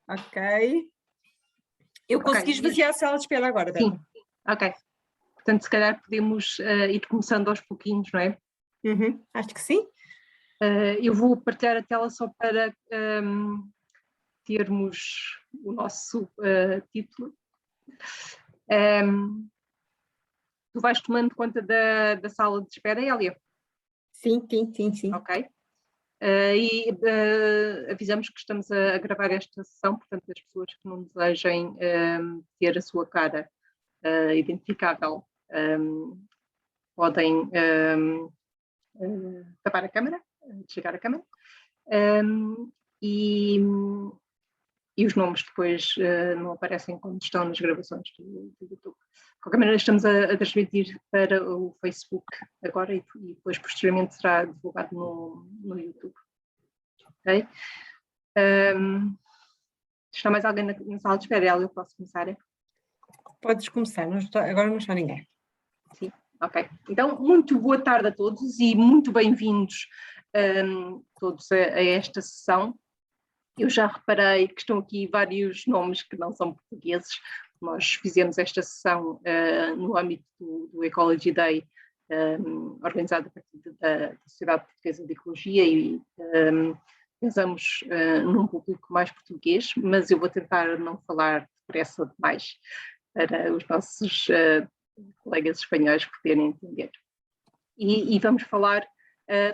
Ok. Eu consegui esvaziar a sala de espera agora, Débora. Sim, ok. Portanto, se calhar podemos ir começando aos pouquinhos, não é? Acho que sim. Eu vou partilhar a tela só para termos o nosso título. Tu vais tomando conta da sala de espera, Hélia? Sim. Ok. Avisamos que estamos a gravar esta sessão, portanto, as pessoas que não desejem ter a sua cara identificável podem tapar a câmara, desligar a câmara, e os nomes depois não aparecem quando estão nas gravações do YouTube. De qualquer maneira, estamos a transmitir para o Facebook agora e depois posteriormente será divulgado no YouTube. Ok? Está mais alguém na sala de espera? Eu posso começar? Podes começar, agora não está ninguém. Sim, ok. Então, muito boa tarde a todos e muito bem-vindos todos a esta sessão. Eu já reparei que estão aqui vários nomes que não são portugueses. Nós fizemos esta sessão no âmbito do Ecology Day, organizado a partir da Sociedade Portuguesa de Ecologia e pensamos num público mais português, mas eu vou tentar não falar depressa demais para os nossos colegas espanhóis poderem entender. E vamos falar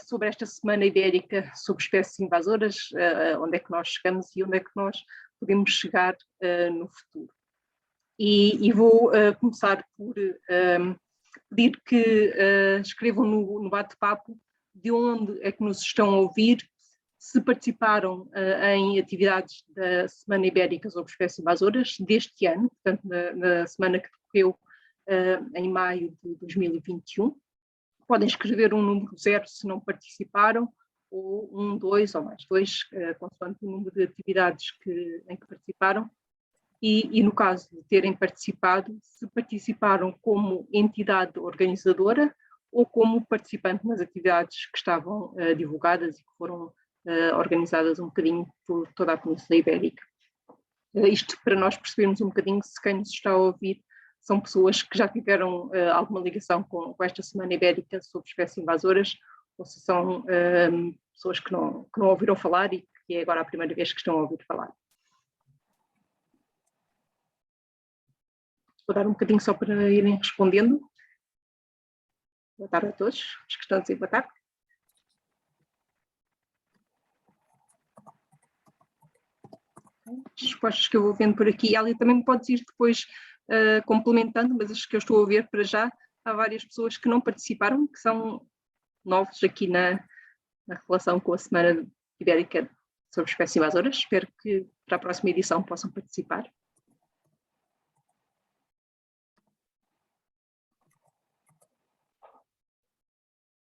sobre esta Semana Ibérica, sobre espécies invasoras, onde é que nós chegamos e onde é que nós podemos chegar no futuro. E vou começar por pedir que escrevam no bate-papo de onde é que nos estão a ouvir, se participaram em atividades da Semana Ibérica sobre espécies invasoras deste ano, portanto na semana que decorreu em maio de 2021. Podem escrever um número 0 se não participaram, ou 1, 2 ou mais 2, consoante o número de atividades em que participaram. E no caso de terem participado, se participaram como entidade organizadora ou como participante nas atividades que estavam divulgadas e que foram organizadas um bocadinho por toda a Península Ibérica. Isto para nós percebermos um bocadinho se quem nos está a ouvir são pessoas que já tiveram alguma ligação com esta Semana Ibérica sobre espécies invasoras, ou se são pessoas que não ouviram falar e que é agora a primeira vez que estão a ouvir falar. Vou dar um bocadinho só para irem respondendo. Boa tarde a todos, os que estão a dizer boa tarde. As respostas que eu vou vendo por aqui, Elia, também podes ir depois complementando, mas as que eu estou a ver para já, há várias pessoas que não participaram, que são novos aqui na relação com a Semana Ibérica sobre espécies invasoras. Espero que para a próxima edição possam participar.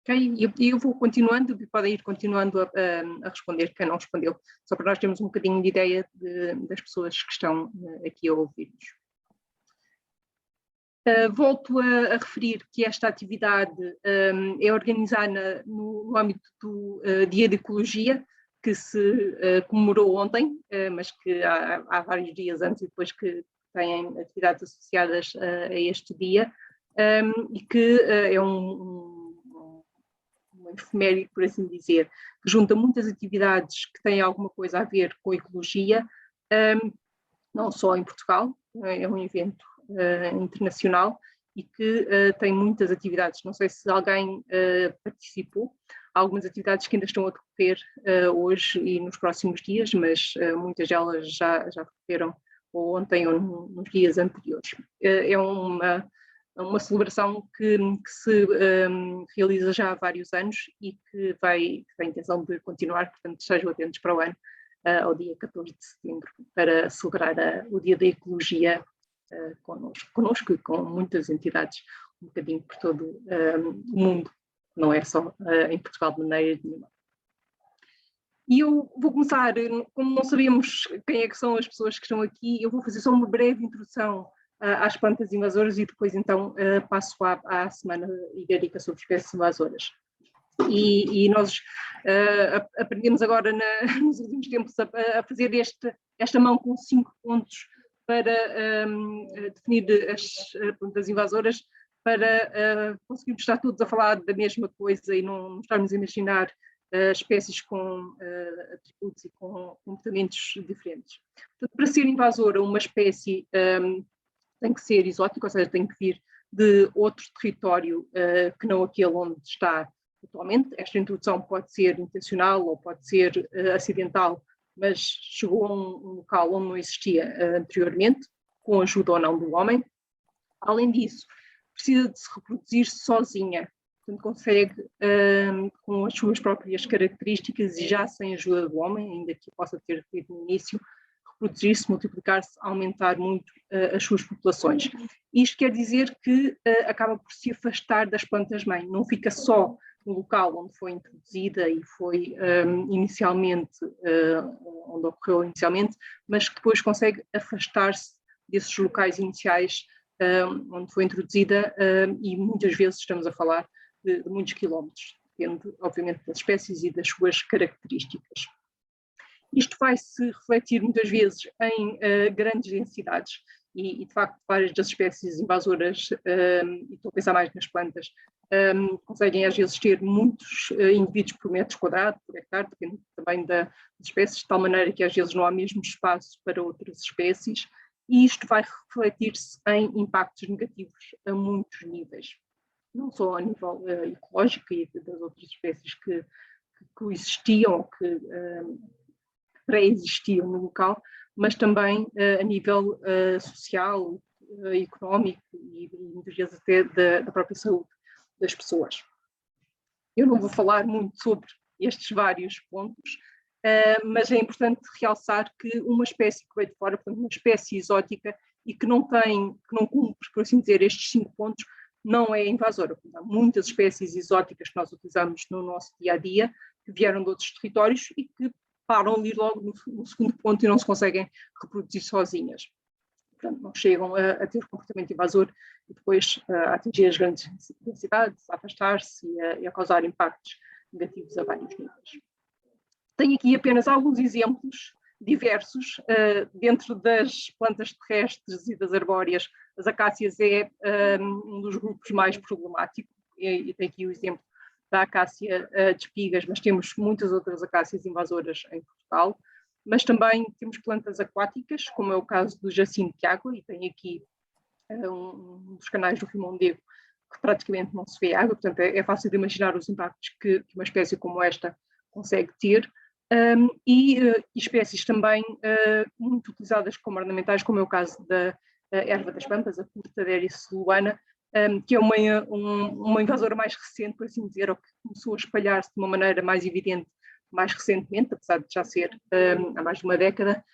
Ok, e eu vou continuando, e podem ir continuando a responder quem não respondeu, só para nós termos um bocadinho de ideia das pessoas que estão aqui a ouvir-nos. Volto a referir que esta atividade é organizada no âmbito do Dia de Ecologia, que se comemorou ontem, mas que há vários dias antes e depois que têm atividades associadas a este dia, e que é um efeméride, por assim dizer, que junta muitas atividades que têm alguma coisa a ver com a ecologia, não só em Portugal, é um evento internacional e que tem muitas atividades. Não sei se alguém participou, há algumas atividades que ainda estão a decorrer hoje e nos próximos dias, mas muitas delas já decorreram ou ontem ou nos dias anteriores. É uma celebração que se realiza já há vários anos e que tem a intenção de continuar, portanto estejam atentos para o ano, ao dia 14 de setembro, para celebrar o Dia da Ecologia connosco e com muitas entidades, um bocadinho por todo o mundo, não é só em Portugal de maneira nenhuma. E eu vou começar, como não sabemos quem é que são as pessoas que estão aqui, eu vou fazer só uma breve introdução às plantas invasoras e depois então passo à Semana Ibérica sobre espécies invasoras. E nós aprendemos agora nos últimos tempos a fazer esta mão com 5 pontos para definir as invasoras, para conseguirmos estar todos a falar da mesma coisa e não estarmos a imaginar espécies com atributos e com comportamentos diferentes. Portanto, para ser invasora, uma espécie tem que ser exótica, ou seja, tem que vir de outro território que não aquele onde está atualmente. Esta introdução pode ser intencional ou pode ser acidental, mas chegou a um local onde não existia anteriormente, com ajuda ou não do homem. Além disso, precisa de se reproduzir sozinha, portanto consegue, com as suas próprias características e já sem ajuda do homem, ainda que possa ter tido no início, reproduzir-se, multiplicar-se, aumentar muito as suas populações. Isto quer dizer que acaba por se afastar das plantas-mãe, não fica só no local onde foi introduzida e foi inicialmente, onde ocorreu inicialmente, mas que depois consegue afastar-se desses locais iniciais onde foi introduzida e muitas vezes estamos a falar de muitos quilómetros, depende obviamente das espécies e das suas características. Isto vai se refletir muitas vezes em grandes densidades e de facto várias das espécies invasoras, e estou a pensar mais nas plantas, conseguem às vezes ter muitos indivíduos por metro quadrado, por hectare, depende também das espécies, de tal maneira que às vezes não há mesmo espaço para outras espécies, e isto vai refletir-se em impactos negativos a muitos níveis, não só a nível ecológico e das outras espécies que coexistiam ou que pré-existiam no local, mas também a nível social, económico e muitas vezes até da própria saúde das pessoas. Eu não vou falar muito sobre estes vários pontos, mas é importante realçar que uma espécie que veio de fora, portanto uma espécie exótica e que não cumpre, por assim dizer, estes 5 pontos, não é invasora. Há muitas espécies exóticas que nós utilizamos no nosso dia-a-dia, que vieram de outros territórios e que param ali logo no segundo ponto e não se conseguem reproduzir sozinhas. Portanto, não chegam a ter comportamento invasor e depois a atingir as grandes densidades, a afastar-se e a causar impactos negativos a vários níveis. Tenho aqui apenas alguns exemplos diversos. Dentro das plantas terrestres e das arbóreas, as acácias é um dos grupos mais problemáticos, e tem aqui o exemplo da acácia de espigas, mas temos muitas outras acácias invasoras em Portugal, mas também temos plantas aquáticas, como é o caso do jacinto de água, e tem aqui um dos canais do Rio Mondego que praticamente não se vê água, portanto é fácil de imaginar os impactos que uma espécie como esta consegue ter, e espécies também muito utilizadas como ornamentais, como é o caso da erva das pampas, a Curtaderia celuana, que é uma invasora mais recente, por assim dizer, ou que começou a espalhar-se de uma maneira mais evidente mais recentemente, apesar de já ser há mais de uma década,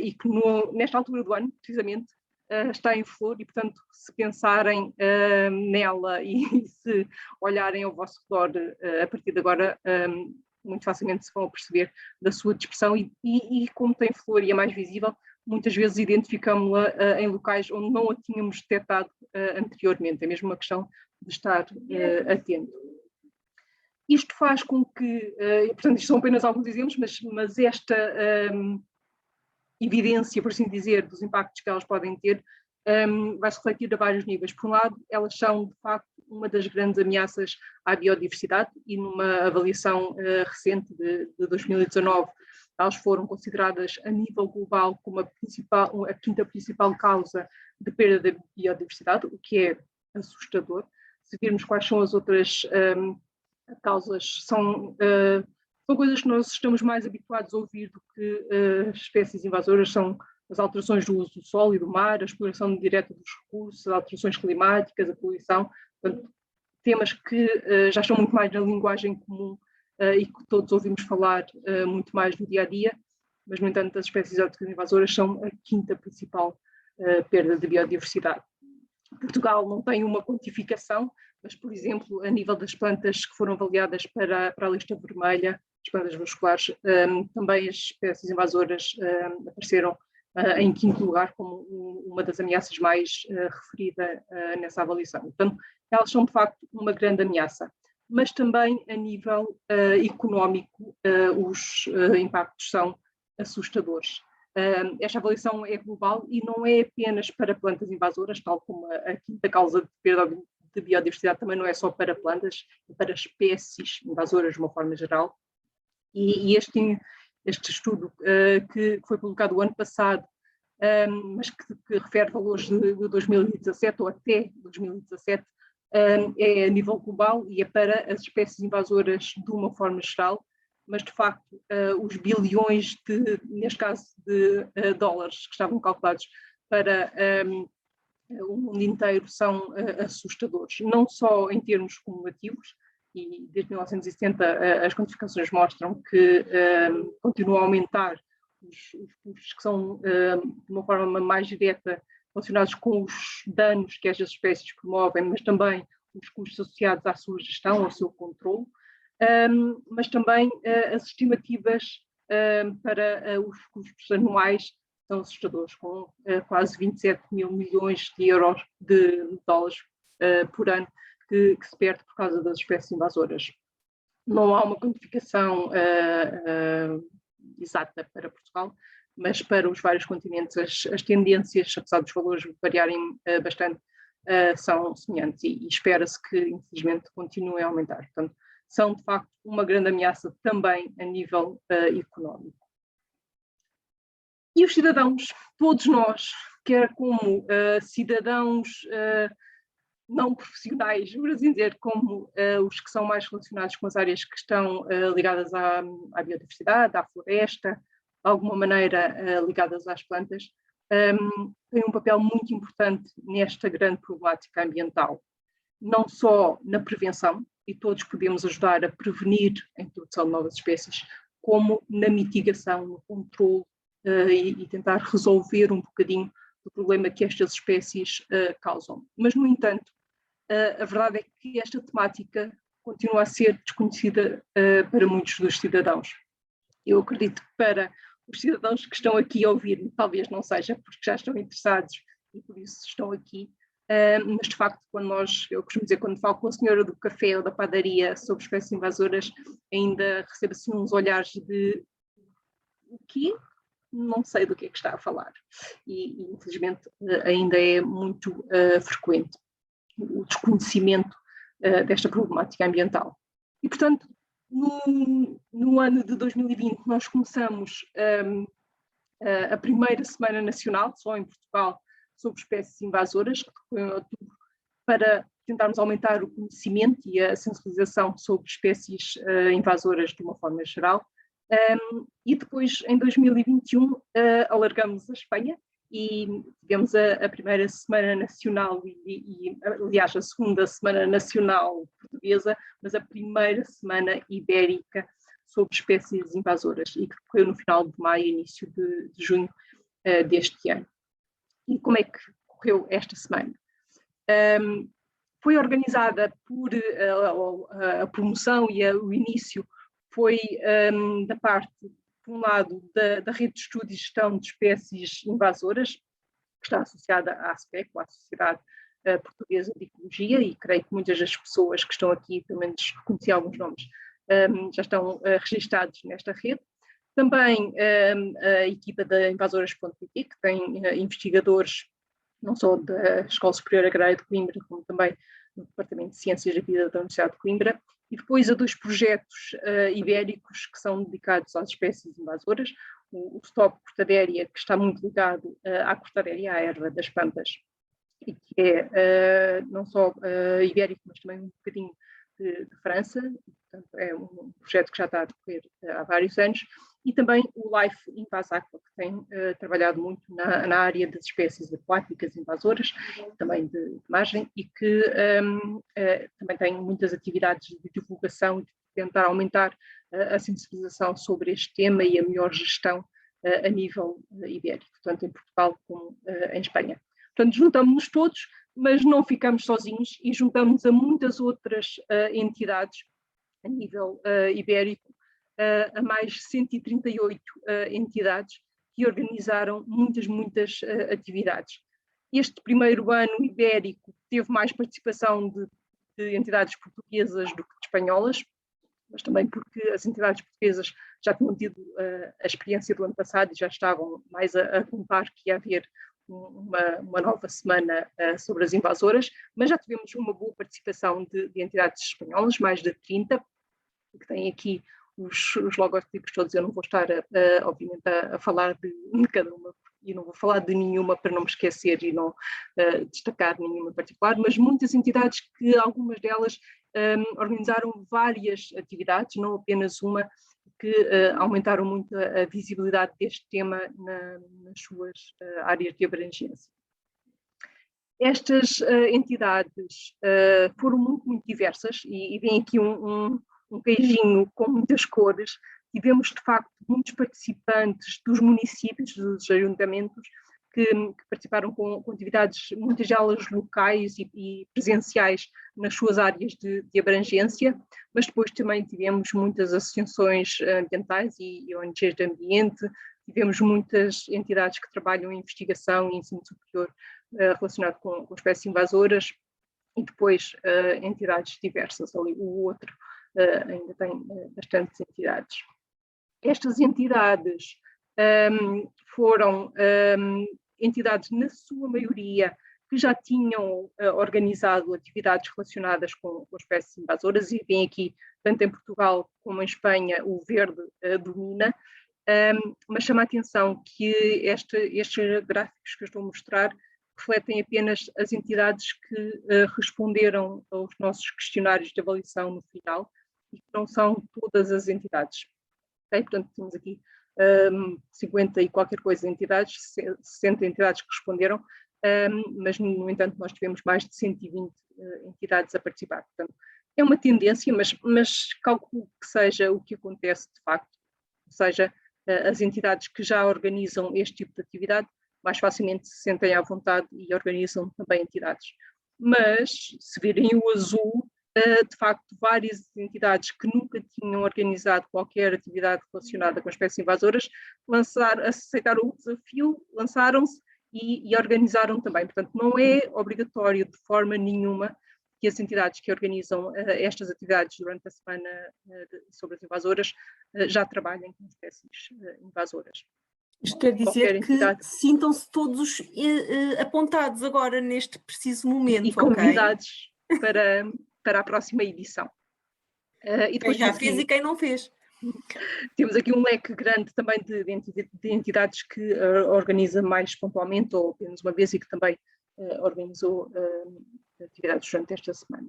e que nesta altura do ano, precisamente, está em flor e, portanto, se pensarem nela e se olharem ao vosso redor a partir de agora, muito facilmente se vão aperceber da sua dispersão e como tem flor e é mais visível, muitas vezes identificamos-la em locais onde não a tínhamos detectado anteriormente. É mesmo uma questão de estar atento. Isto faz com que, portanto, isto são apenas alguns exemplos, mas esta evidência, por assim dizer, dos impactos que elas podem ter, vai se refletir a vários níveis. Por um lado, elas são, de facto, uma das grandes ameaças à biodiversidade e numa avaliação recente de 2019, elas foram consideradas a nível global como a 5ª principal causa de perda da biodiversidade, o que é assustador. Se virmos quais são as outras causas, são coisas que nós estamos mais habituados a ouvir do que espécies invasoras, são as alterações do uso do solo e do mar, a exploração direta dos recursos, as alterações climáticas, a poluição, portanto, temas que já estão muito mais na linguagem comum e que todos ouvimos falar muito mais no dia-a-dia, mas, no entanto, as espécies exóticas invasoras são a 5ª principal perda de biodiversidade. Portugal não tem uma quantificação, mas, por exemplo, a nível das plantas que foram avaliadas para a lista vermelha, as plantas vasculares, também as espécies invasoras apareceram em 5º lugar como uma das ameaças mais referida nessa avaliação. Portanto, elas são de facto uma grande ameaça. mas também a nível económico os impactos são assustadores. Esta avaliação é global e não é apenas para plantas invasoras, tal como a quinta causa de perda de biodiversidade também não é só para plantas, é para espécies invasoras de uma forma geral. E este estudo que foi publicado o ano passado, mas que refere valores de 2017 ou até 2017, é a nível global e é para as espécies invasoras de uma forma geral, mas de facto os bilhões, neste caso de dólares que estavam calculados para o mundo inteiro são assustadores, não só em termos cumulativos, e desde 1970 as quantificações mostram que continuam a aumentar os custos que são de uma forma mais direta relacionados com os danos que estas espécies promovem, mas também os custos associados à sua gestão, ao seu controle, mas também as estimativas para os custos anuais são assustadores, com quase 27 mil milhões de euros de dólares por ano que se perde por causa das espécies invasoras. Não há uma quantificação exata para Portugal, mas para os vários continentes as tendências, apesar dos valores variarem bastante, são semelhantes e espera-se que, infelizmente, continuem a aumentar. Portanto, são, de facto, uma grande ameaça também a nível económico. E os cidadãos, todos nós, quer como cidadãos não profissionais, por assim dizer, como os que são mais relacionados com as áreas que estão ligadas à biodiversidade, à floresta, de alguma maneira ligadas às plantas, têm um papel muito importante nesta grande problemática ambiental. Não só na prevenção, e todos podemos ajudar a prevenir a introdução de novas espécies, como na mitigação, no controle e tentar resolver um bocadinho do problema que estas espécies causam. Mas, no entanto, a verdade é que esta temática continua a ser desconhecida para muitos dos cidadãos. Eu acredito que para os cidadãos que estão aqui a ouvir, talvez não seja porque já estão interessados e por isso estão aqui, mas de facto eu costumo dizer, quando falo com a senhora do café ou da padaria sobre espécies invasoras, ainda recebo assim uns olhares de o quê? Não sei do que é que está a falar. E infelizmente ainda é muito frequente o desconhecimento desta problemática ambiental. E, portanto, no ano de 2020 nós começamos a primeira Semana Nacional, só em Portugal, sobre espécies invasoras, que foi em outubro, para tentarmos aumentar o conhecimento e a sensibilização sobre espécies invasoras de uma forma geral. E depois, em 2021, alargamos a Espanha e tivemos a primeira Semana Nacional e, aliás, a segunda Semana Nacional Portuguesa, mas a primeira Semana Ibérica sobre espécies invasoras, e que decorreu no final de maio e início de junho deste ano. E como é que correu esta semana? Foi organizada por a promoção e o início foi da parte, por um lado, da Rede de Estudo e Gestão de Espécies Invasoras, que está associada à ASPEC, à Sociedade Portuguesa de Ecologia, e creio que muitas das pessoas que estão aqui, pelo menos conheci alguns nomes, já estão registados nesta rede. Também a equipa da Invasoras.pt, que tem investigadores não só da Escola Superior Agrária de Coimbra, como também no Departamento de Ciências da Vida da Universidade de Coimbra, e depois a dois projetos ibéricos que são dedicados às espécies invasoras, o Stop Cortadéria, que está muito ligado à cortadéria, à erva das pampas, e que é não só ibérico, mas também um bocadinho de França, portanto é um projeto que já está a decorrer há vários anos, e também o Life Invas Aqua, que tem trabalhado muito na área das espécies aquáticas invasoras, também de imagem, e que também tem muitas atividades de divulgação e de tentar aumentar a sensibilização sobre este tema e a melhor gestão a nível ibérico, tanto em Portugal como em Espanha. Portanto, juntamos-nos todos, mas não ficamos sozinhos e juntamos a muitas outras entidades a nível ibérico, a mais 138 entidades que organizaram muitas atividades. Este primeiro ano ibérico teve mais participação de de entidades portuguesas do que de espanholas, mas também porque as entidades portuguesas já tinham tido a experiência do ano passado e já estavam mais a contar que ia haver uma nova semana sobre as invasoras, mas já tivemos uma boa participação de entidades espanholas, mais de 30, que têm aqui os logotipos todos. Eu não vou estar, obviamente, a falar de cada uma, e não vou falar de nenhuma para não me esquecer e não destacar nenhuma em particular, mas muitas entidades que algumas delas organizaram várias atividades, não apenas uma, que aumentaram muito a visibilidade deste tema nas suas áreas de abrangência. Estas entidades foram muito diversas e vem aqui um queijinho com muitas cores. Tivemos, de facto, muitos participantes dos municípios, dos ajuntamentos, que participaram com atividades, muitas delas locais e presenciais nas suas áreas de abrangência, mas depois também tivemos muitas associações ambientais e ONGs de ambiente, tivemos muitas entidades que trabalham em investigação e ensino superior relacionado com espécies invasoras, e depois entidades diversas. Ali, o outro ainda tem bastantes entidades. Estas entidades foram entidades, na sua maioria, que já tinham organizado atividades relacionadas com espécies invasoras, e vem aqui, tanto em Portugal como em Espanha, o verde domina, mas chama a atenção que estes gráficos que eu estou a mostrar refletem apenas as entidades que responderam aos nossos questionários de avaliação no final, e que não são todas as entidades. Okay? Portanto, temos aqui 50 e qualquer coisa de entidades, 60 entidades que responderam, mas, no entanto, nós tivemos mais de 120 entidades a participar. Portanto, é uma tendência, mas calculo que seja o que acontece de facto, ou seja, as entidades que já organizam este tipo de atividade mais facilmente se sentem à vontade e organizam também entidades. Mas, se virem o azul, de facto, várias entidades que nunca tinham organizado qualquer atividade relacionada com espécies invasoras aceitaram o desafio, lançaram-se e organizaram também. Portanto, não é obrigatório de forma nenhuma que as entidades que organizam estas atividades durante a semana sobre as invasoras já trabalhem com espécies invasoras. Isto quer dizer que sintam-se todos apontados agora neste preciso momento. E convidados para a próxima edição. E depois quem já fez e quem não fez. Temos aqui um leque grande também de entidades que organiza mais pontualmente ou apenas uma vez e que também organizou atividades durante esta semana.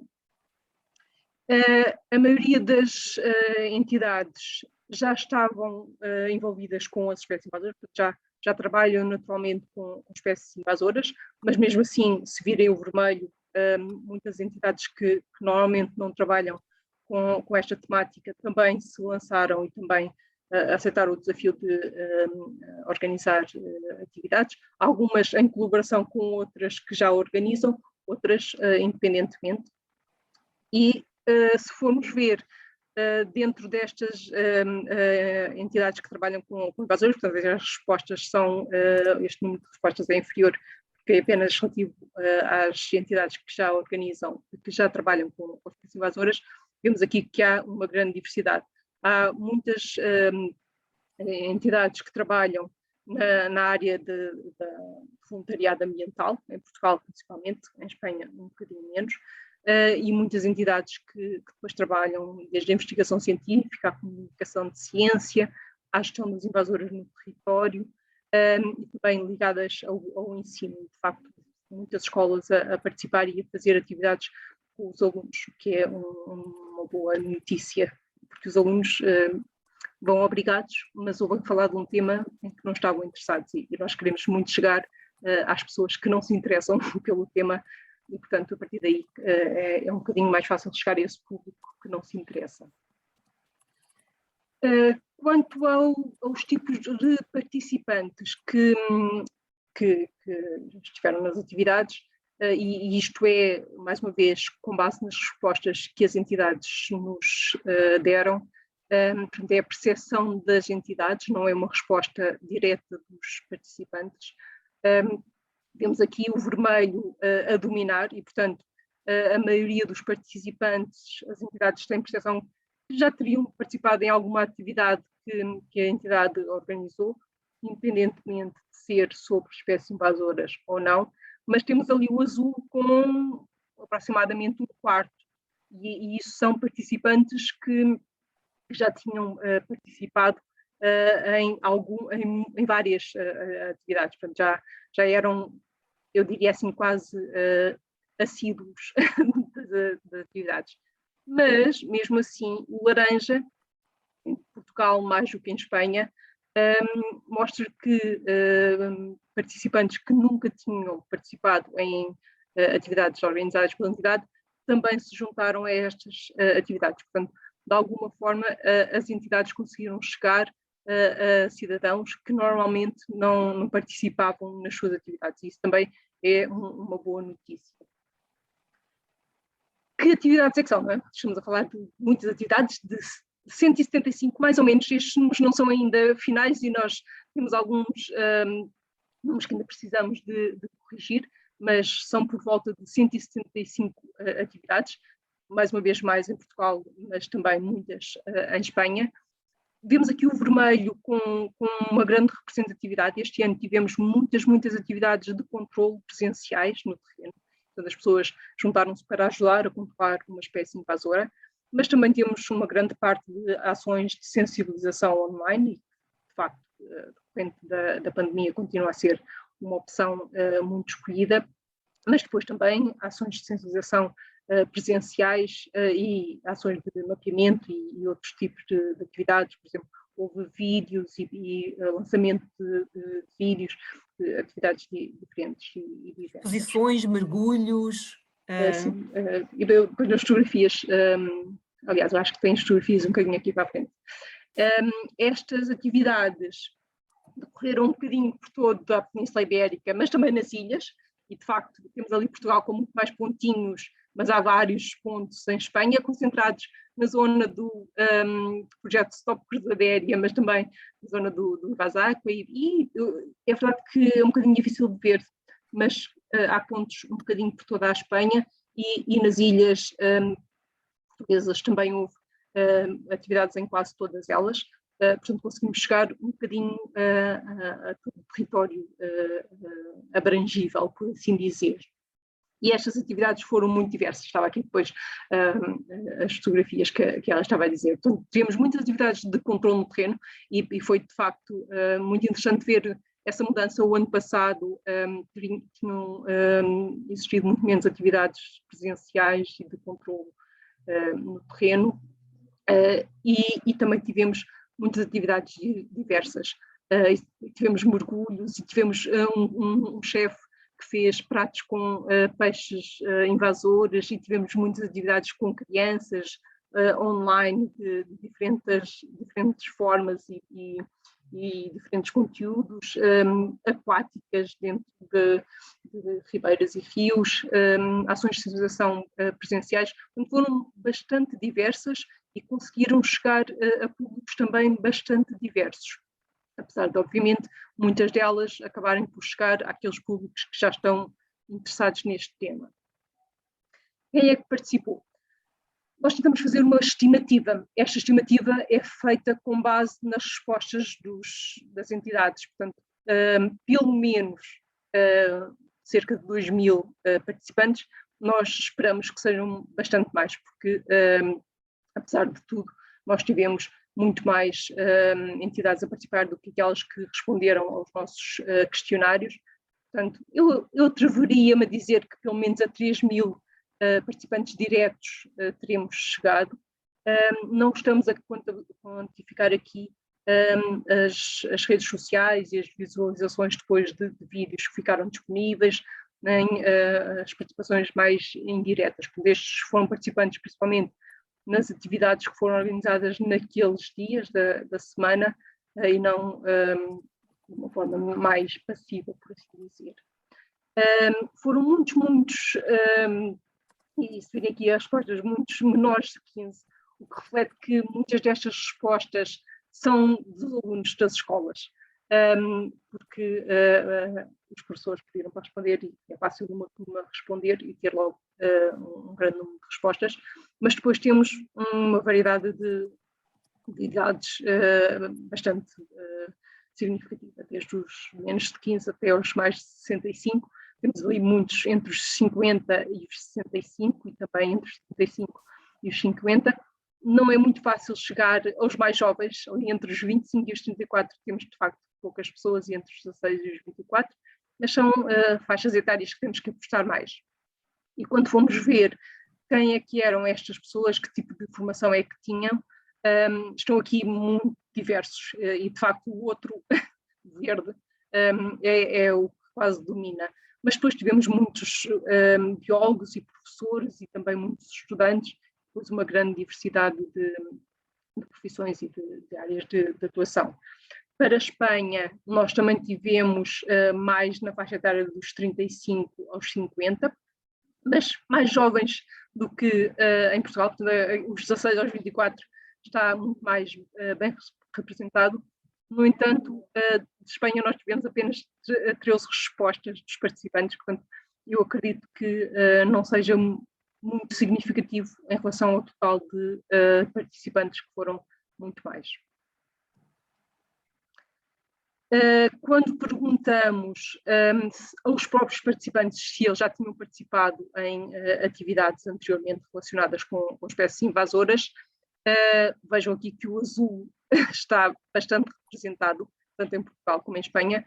A maioria das entidades já estavam envolvidas com as espécies invasoras, já trabalham naturalmente com espécies invasoras, mas mesmo assim, se virem o vermelho, muitas entidades que normalmente não trabalham com esta temática também se lançaram e também aceitaram o desafio de organizar atividades, algumas em colaboração com outras que já organizam, outras independentemente. E se formos ver dentro destas entidades que trabalham com invasores, portanto, as respostas são, este número de respostas é inferior, porque é apenas relativo às entidades que já organizam, que já trabalham com espécies invasoras. Vemos aqui que há uma grande diversidade. Há muitas entidades que trabalham na área de voluntariado ambiental, em Portugal principalmente, em Espanha um bocadinho menos, e muitas entidades que depois trabalham desde a investigação científica, à comunicação de ciência, à gestão das invasoras no território, e também ligadas ao ensino. De facto, muitas escolas a participar e a fazer atividades com os alunos, que é uma boa notícia, porque os alunos vão obrigados, mas ouvem falar de um tema em que não estavam interessados, e nós queremos muito chegar às pessoas que não se interessam pelo tema, e portanto a partir daí é um bocadinho mais fácil de chegar a esse público que não se interessa. Quanto aos tipos de participantes que estiveram nas atividades, e isto é, mais uma vez, com base nas respostas que as entidades nos deram, portanto, é a percepção das entidades, não é uma resposta direta dos participantes. Vemos aqui o vermelho a dominar e, portanto, a maioria dos participantes, as entidades têm percepção que já teriam participado em alguma atividade que a entidade organizou, independentemente de ser sobre espécies invasoras ou não, mas temos ali o azul com aproximadamente um quarto, e isso são participantes que já tinham participado em várias atividades, portanto já eram, eu diria assim, quase assíduos das atividades. Mas, mesmo assim, o laranja, em Portugal mais do que em Espanha, mostra que participantes que nunca tinham participado em atividades organizadas pela entidade também se juntaram a estas atividades. Portanto, de alguma forma, as entidades conseguiram chegar a cidadãos que normalmente não participavam nas suas atividades. Isso também é uma boa notícia. Que atividades é que são? Não é? Estamos a falar de muitas atividades, de 175 mais ou menos. Estes números não são ainda finais e nós temos alguns números que ainda precisamos de corrigir, mas são por volta de 175 atividades, mais uma vez mais em Portugal, mas também muitas em Espanha. Vemos aqui o vermelho com uma grande representatividade. Este ano tivemos muitas atividades de controle presenciais no terreno. Portanto, as pessoas juntaram-se para ajudar a controlar uma espécie invasora, mas também temos uma grande parte de ações de sensibilização online, e, de facto, decorrente da pandemia, continua a ser uma opção muito escolhida, mas depois também ações de sensibilização presenciais e ações de mapeamento e outros tipos de atividades. Por exemplo, houve vídeos e lançamento de vídeos, de atividades diferentes e diversas. Exposições, mergulhos. E depois nas fotografias, aliás, eu acho que tem as fotografias um bocadinho aqui para a frente. Estas atividades decorreram um bocadinho por toda a Península Ibérica, mas também nas ilhas, e de facto temos ali Portugal com muito mais pontinhos, mas há vários pontos em Espanha, concentrados na zona do projeto Stop Cruzaderia, mas também na zona do Vasaco, e é verdade que é um bocadinho difícil de ver, mas há pontos um bocadinho por toda a Espanha, e nas ilhas portuguesas também houve atividades em quase todas elas. Portanto, conseguimos chegar um bocadinho a todo o território abrangível, por assim dizer. E estas atividades foram muito diversas. Estava aqui depois as fotografias que ela estava a dizer. Portanto, tivemos muitas atividades de controle no terreno e foi, de facto, muito interessante ver essa mudança. O ano passado tinham existido muito menos atividades presenciais e de controle no terreno e também tivemos muitas atividades diversas. Tivemos mergulhos e tivemos um chefe que fez pratos com peixes invasores, e tivemos muitas atividades com crianças online de diferentes formas e diferentes conteúdos, aquáticas dentro de ribeiras e rios, ações de sensibilização presenciais. Foram bastante diversas e conseguiram chegar a públicos também bastante diversos, apesar de, obviamente, muitas delas acabarem por chegar àqueles públicos que já estão interessados neste tema. Quem é que participou? Nós tentamos fazer uma estimativa. Esta estimativa é feita com base nas respostas das entidades. Portanto, pelo menos cerca de 2.000 participantes. Nós esperamos que sejam bastante mais, porque, apesar de tudo, nós tivemos muito mais entidades a participar do que aquelas que responderam aos nossos questionários. Portanto, eu atreveria-me a dizer que pelo menos a 3.000 participantes diretos teremos chegado. Não estamos a quantificar aqui as redes sociais e as visualizações depois de vídeos que ficaram disponíveis, nem as participações mais indiretas, porque estes foram participantes principalmente nas atividades que foram organizadas naqueles dias da semana e não de uma forma mais passiva, por assim dizer. Foram muitos e se virem aqui as respostas, muitos menores de 15, o que reflete que muitas destas respostas são dos alunos das escolas. porque os professores pediram para responder e é fácil uma turma responder e ter logo um grande número de respostas, mas depois temos uma variedade de idades bastante significativa, desde os menos de 15 até os mais de 65, temos ali muitos entre os 50 e os 65 e também entre os 75 e os 50. Não é muito fácil chegar aos mais jovens, ali entre os 25 e os 34 temos de facto poucas pessoas, e entre os 16 e os 24, mas são faixas etárias que temos que apostar mais. E quando fomos ver quem é que eram estas pessoas, que tipo de formação é que tinham, estão aqui muito diversos, e de facto o outro verde é o que quase domina. Mas depois tivemos muitos biólogos e professores e também muitos estudantes, depois uma grande diversidade de profissões e de áreas de atuação. Para a Espanha, nós também tivemos mais na faixa etária dos 35 aos 50, mas mais jovens do que em Portugal, portanto, os 16 aos 24 está muito mais bem representado. No entanto, de Espanha nós tivemos apenas 13 respostas dos participantes, portanto, eu acredito que não seja muito significativo em relação ao total de participantes, que foram muito mais. Quando perguntamos aos próprios participantes se eles já tinham participado em atividades anteriormente relacionadas com espécies invasoras, vejam aqui que o azul está bastante representado, tanto em Portugal como em Espanha,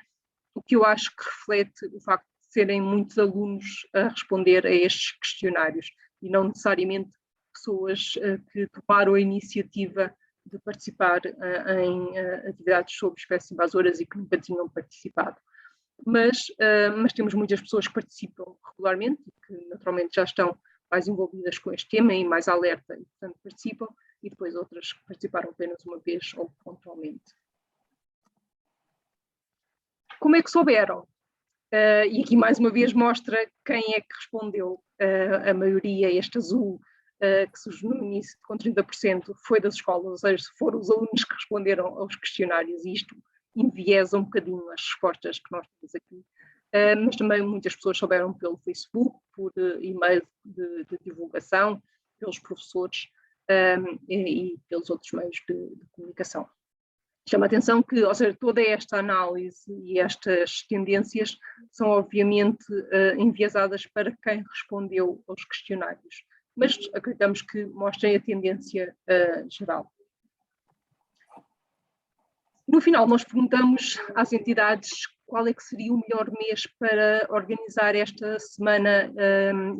o que eu acho que reflete o facto de serem muitos alunos a responder a estes questionários e não necessariamente pessoas que tomaram a iniciativa de participar em atividades sobre espécies invasoras e que nunca tinham participado. Mas temos muitas pessoas que participam regularmente e que naturalmente já estão mais envolvidas com este tema e mais alerta e, portanto, participam, e depois outras que participaram apenas uma vez ou pontualmente. Como é que souberam? E aqui mais uma vez mostra quem é que respondeu. A maioria, este azul, que surgiu no início com 30%, foi das escolas, ou seja, foram os alunos que responderam aos questionários, e isto enviesa um bocadinho as respostas que nós temos aqui. Mas também muitas pessoas souberam pelo Facebook, por e-mail de divulgação, pelos professores e pelos outros meios de comunicação. Chama a atenção que, ou seja, toda esta análise e estas tendências são obviamente enviesadas para quem respondeu aos questionários, mas acreditamos que mostrem a tendência geral. No final, nós perguntamos às entidades qual é que seria o melhor mês para organizar esta Semana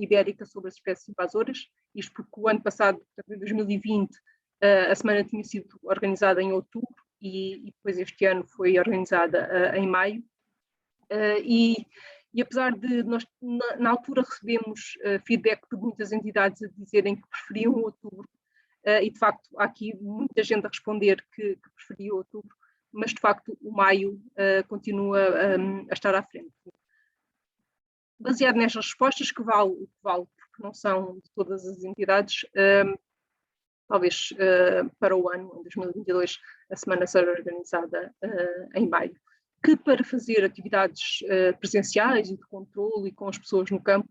Ibérica sobre as espécies invasoras, isto porque o ano passado, em 2020, a semana tinha sido organizada em outubro e depois este ano foi organizada em maio. E apesar de nós, na altura, recebemos feedback de muitas entidades a dizerem que preferiam outubro, e de facto há aqui muita gente a responder que preferia outubro, mas de facto o maio continua a estar à frente. Baseado nestas respostas, que vale o que vale, porque não são de todas as entidades, talvez para o ano, em 2022, a semana seja organizada em maio, que para fazer atividades presenciais e de controle e com as pessoas no campo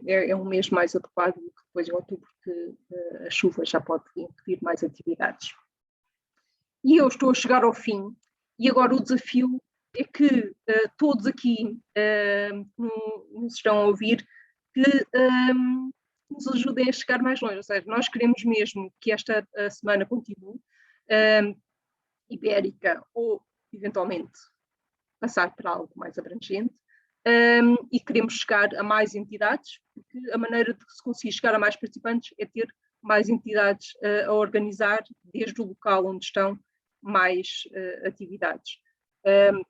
é um mês mais adequado do que depois em outubro, que a chuva já pode impedir mais atividades. E eu estou a chegar ao fim, e agora o desafio é que todos aqui nos estão a ouvir, que nos ajudem a chegar mais longe. Ou seja, nós queremos mesmo que esta semana continue, ibérica, ou eventualmente passar para algo mais abrangente, e queremos chegar a mais entidades, porque a maneira de se conseguir chegar a mais participantes é ter mais entidades a organizar, desde o local onde estão, mais atividades.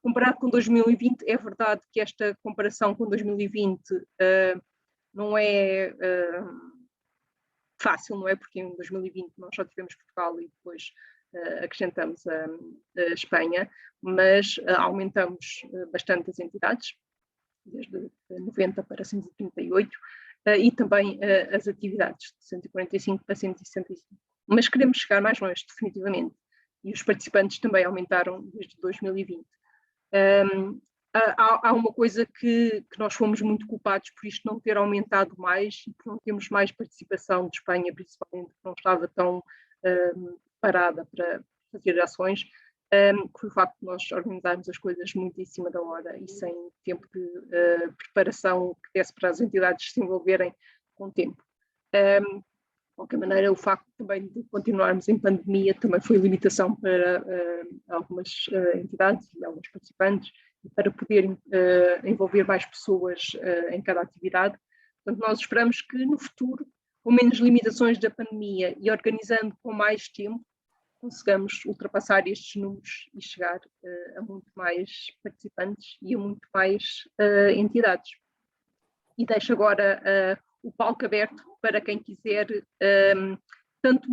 Comparado com 2020, é verdade que esta comparação com 2020 não é fácil, não é? Porque em 2020 nós só tivemos Portugal e depois acrescentamos a Espanha, mas aumentamos bastante as entidades, desde 90 para 138, e também as atividades, de 145 para 165. Mas queremos chegar mais longe, definitivamente. E os participantes também aumentaram desde 2020. Há uma coisa que nós fomos muito culpados por isto não ter aumentado mais e por não termos mais participação de Espanha, principalmente, que não estava tão parada para fazer ações, que foi o facto de nós organizarmos as coisas muito em cima da hora e sem tempo de preparação que desse para as entidades se envolverem com tempo. De qualquer maneira, o facto também de continuarmos em pandemia também foi limitação para algumas entidades e alguns participantes, para poderem envolver mais pessoas em cada atividade. Portanto, nós esperamos que no futuro, com menos limitações da pandemia e organizando com mais tempo, consigamos ultrapassar estes números e chegar a muito mais participantes e a muito mais entidades. E deixo agora o palco aberto para quem quiser tanto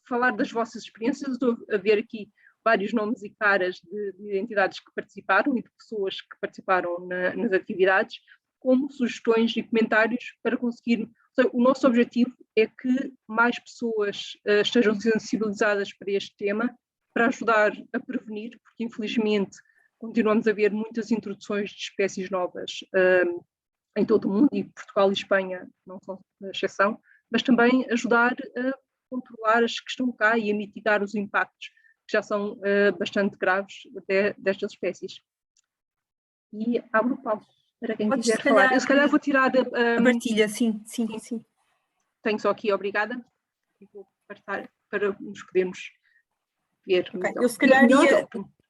falar das vossas experiências. Estou a ver aqui vários nomes e caras de entidades que participaram e de pessoas que participaram nas atividades, como sugestões e comentários para conseguir. O nosso objetivo é que mais pessoas estejam sensibilizadas para este tema, para ajudar a prevenir, porque infelizmente continuamos a ver muitas introduções de espécies novas em todo o mundo, e Portugal e Espanha não são exceção, mas também ajudar a controlar as que estão cá e a mitigar os impactos que já são bastante graves destas espécies. E abro o palco para quem quiser falar. Eu se calhar vou tirar a partilha, sim. Tenho só aqui, obrigada, e vou passar para nos podermos ver. Okay. Eu se calhar